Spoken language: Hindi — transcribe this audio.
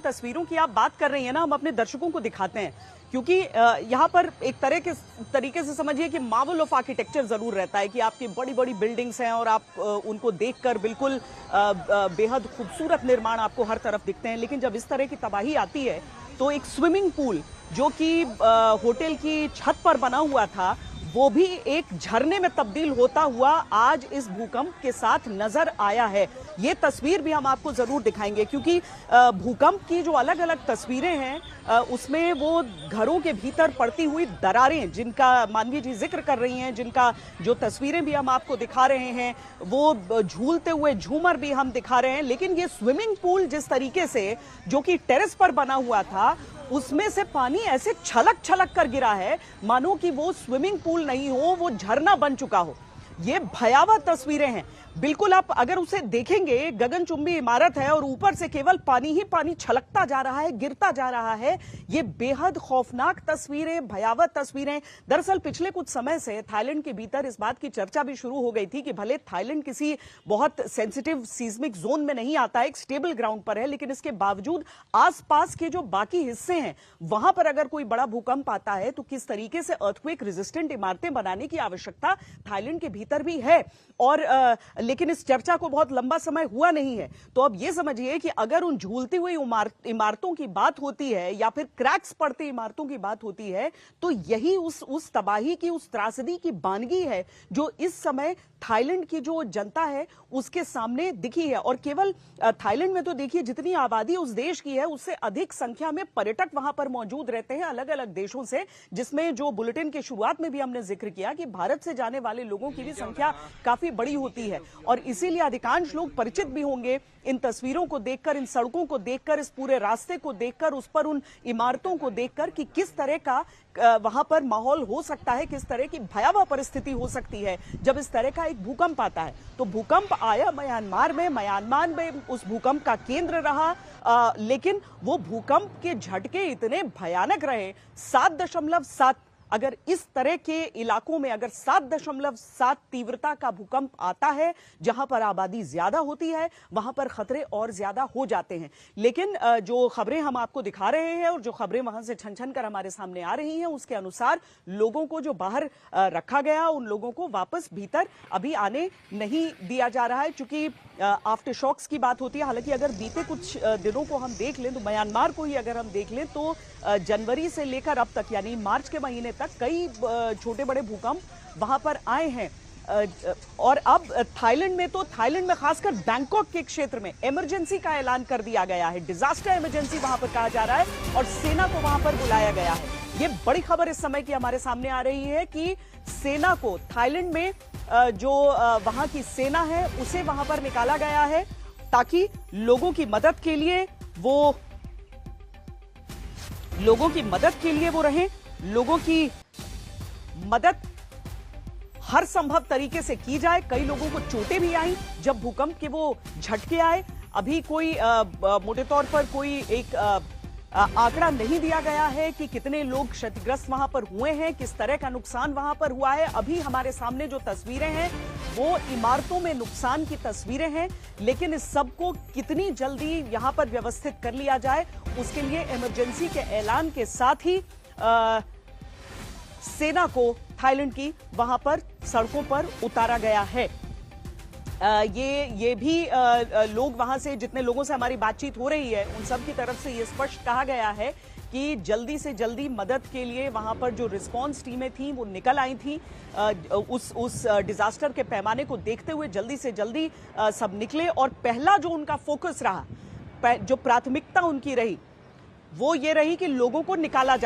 तस्वीरों की आप बात कर रही हैं ना, हम अपने दर्शकों को दिखाते हैं क्योंकि यहाँ पर एक तरीके से समझिए कि मार्वल ऑफ आर्किटेक्चर जरूर रहता है कि आपकी बड़ी बड़ी बिल्डिंग्स हैं और आप उनको देखकर बिल्कुल बेहद खूबसूरत निर्माण आपको हर तरफ दिखते हैं। लेकिन जब इस तरह की तबाही आती है तो एक स्विमिंग पूल जो कि होटल की छत पर बना हुआ था वो भी एक झरने में तब्दील होता हुआ आज इस भूकंप के साथ नजर आया है। ये तस्वीर भी हम आपको जरूर दिखाएंगे क्योंकि भूकंप की जो अलग अलग तस्वीरें हैं उसमें वो घरों के भीतर पड़ती हुई दरारें जिनका मानवी जी जिक्र कर रही हैं, जिनका जो तस्वीरें भी हम आपको दिखा रहे हैं, वो झूलते हुए झूमर भी हम दिखा रहे हैं। लेकिन ये स्विमिंग पूल जिस तरीके से जो कि टेरेस पर बना हुआ था उसमें से पानी ऐसे छलक छलक कर गिरा है मानो कि वो स्विमिंग पूल नहीं हो, वो झरना बन चुका हो। ये भयावह तस्वीरें हैं। बिल्कुल आप अगर उसे देखेंगे गगनचुंबी इमारत है और ऊपर से केवल पानी ही पानी छलकता जा रहा है, गिरता जा रहा है। ये बेहद खौफनाक तस्वीरें, भयावह तस्वीरें। दरअसल पिछले कुछ समय से थाईलैंड के भीतर इस बात की चर्चा भी शुरू हो गई थी कि भले थाईलैंड किसी बहुत सेंसिटिव सीस्मिक जोन में नहीं आता है, एक स्टेबल ग्राउंड पर है, लेकिन इसके बावजूद आसपास के जो बाकी हिस्से हैं वहां पर अगर कोई बड़ा भूकंप आता है तो किस तरीके से अर्थक्वेक रेजिस्टेंट इमारतें बनाने की आवश्यकता थाईलैंड के भीतर भी है। और लेकिन इस चर्चा को बहुत लंबा समय हुआ नहीं है। तो अब यह समझिए कि अगर उन झूलती हुई इमारतों की बात होती है या फिर क्रैक्स पड़ती इमारतों की बात होती है तो यही उस तबाही की, उस त्रासदी की बानगी है जो इस समय थाईलैंड की जो जनता है उसके सामने दिखी है। और केवल थाईलैंड में तो देखिए जितनी आबादी उस देश की है उससे अधिक संख्या में पर्यटक वहां पर मौजूद रहते हैं अलग अलग देशों से, जिसमें जो बुलेटिन की शुरुआत में भी हमने जिक्र किया कि भारत से जाने वाले लोगों की भी संख्या काफी बड़ी होती है। और इसीलिए अधिकांश लोग परिचित भी होंगे इन तस्वीरों को देखकर, इन सड़कों को देखकर, इस पूरे रास्ते को देखकर, उस पर उन इमारतों को देखकर कि किस तरह का वहां पर माहौल हो सकता है, किस तरह की भयावह परिस्थिति हो सकती है जब इस तरह का एक भूकंप आता है। तो भूकंप आया म्यांमार में उस भूकंप का केंद्र रहा, लेकिन वो भूकंप के झटके इतने भयानक रहे। 7.7 अगर इस तरह के इलाकों में अगर 7.7 तीव्रता का भूकंप आता है जहां पर आबादी ज्यादा होती है वहां पर खतरे और ज्यादा हो जाते हैं। लेकिन जो खबरें हम आपको दिखा रहे हैं और जो खबरें वहां से छन छन कर हमारे सामने आ रही हैं उसके अनुसार लोगों को जो बाहर रखा गया उन लोगों को वापस भीतर अभी आने नहीं दिया जा रहा है। चूंकि आफ्टर शॉक्स की बात होती है, हालांकि अगर बीते कुछ दिनों को हम देख लें तो म्यांमार को ही अगर हम देख लें तो जनवरी से लेकर अब तक यानी मार्च के महीने तक कई छोटे बड़े भूकंप वहां पर आए हैं। और अब थाईलैंड में खासकर बैंकॉक के क्षेत्र में इमरजेंसी का ऐलान कर दिया गया है, डिजास्टर इमरजेंसी वहां पर कहा जा रहा है और सेना को वहां पर बुलाया गया है। ये बड़ी खबर इस समय की हमारे सामने आ रही है कि सेना को थाईलैंड में जो वहां की सेना है उसे वहां पर निकाला गया है ताकि लोगों की मदद के लिए वो रहें, लोगों की मदद हर संभव तरीके से की जाए। कई लोगों को चोटें भी आई जब भूकंप के वो झटके आए। अभी कोई मोटे तौर पर कोई एक आंकड़ा नहीं दिया गया है कि कितने लोग क्षतिग्रस्त वहां पर हुए हैं, किस तरह का नुकसान वहां पर हुआ है। अभी हमारे सामने जो तस्वीरें हैं वो इमारतों में नुकसान की तस्वीरें हैं, लेकिन इस सब को कितनी जल्दी यहां पर व्यवस्थित कर लिया जाए उसके लिए इमरजेंसी के ऐलान के साथ ही सेना को थाईलैंड की वहां पर सड़कों पर उतारा गया है। ये भी लोग वहां से जितने लोगों से हमारी बातचीत हो रही है उन सब की तरफ से ये स्पष्ट कहा गया है कि जल्दी से जल्दी मदद के लिए वहां पर जो रिस्पांस टीमें थी वो निकल आई थी। उस डिजास्टर के पैमाने को देखते हुए जल्दी से जल्दी सब निकले और पहला जो उनका फोकस रहा, जो प्राथमिकता उनकी रही वो ये रही कि लोगों को निकाला जाए।